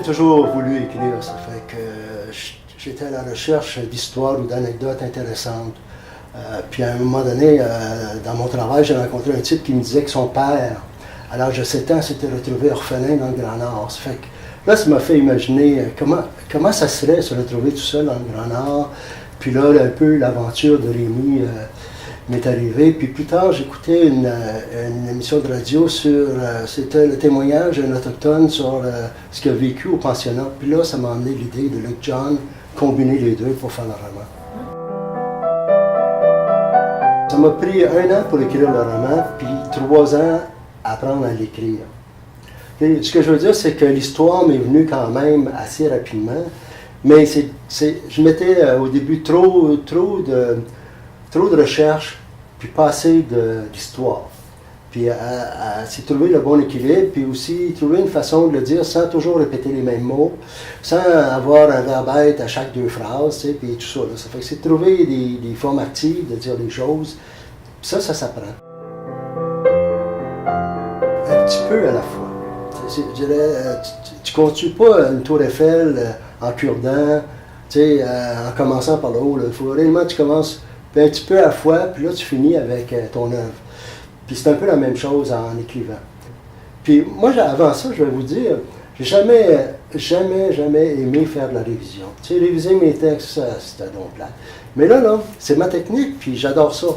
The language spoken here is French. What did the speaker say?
toujours voulu écrire, ça fait que j'étais à la recherche d'histoires ou d'anecdotes intéressantes. Puis à un moment donné, dans mon travail, j'ai rencontré un type qui me disait que son père, à l'âge de 7 ans, s'était retrouvé orphelin dans le Grand Nord. Ça fait que là, ça m'a fait imaginer comment ça serait se retrouver tout seul dans le Grand Nord. Puis là, un peu l'aventure de Rémi m'est arrivée. Puis plus tard, j'écoutais une émission de radio sur, c'était le témoignage d'un autochtone sur ce qu'il a vécu au pensionnat. Puis là, ça m'a amené l'idée de Luc John, combiner les deux pour faire le roman. Ça m'a pris 1 an pour écrire le roman, puis 3 ans à apprendre à l'écrire. Et ce que je veux dire, c'est que l'histoire m'est venue quand même assez rapidement, mais je mettais au début trop de recherche, puis pas assez d'histoire. Puis c'est trouver le bon équilibre, puis aussi trouver une façon de le dire sans toujours répéter les mêmes mots, sans avoir un verbe être à chaque 2 phrases, tu sais, puis tout ça. Là. Ça fait que c'est trouver des formes actives de dire les choses, puis ça s'apprend. Un petit peu à la fois. Je dirais, tu ne construis pas une tour Eiffel en cure-dent, tu sais, en commençant par le haut. Il faut réellement que tu commences un petit peu à la fois, puis là tu finis avec ton œuvre. Puis c'est un peu la même chose en écrivant. Puis moi, avant ça, je vais vous dire, j'ai jamais aimé faire de la révision. Tu sais, réviser mes textes, c'était donc plat. Mais là, c'est ma technique, puis j'adore ça.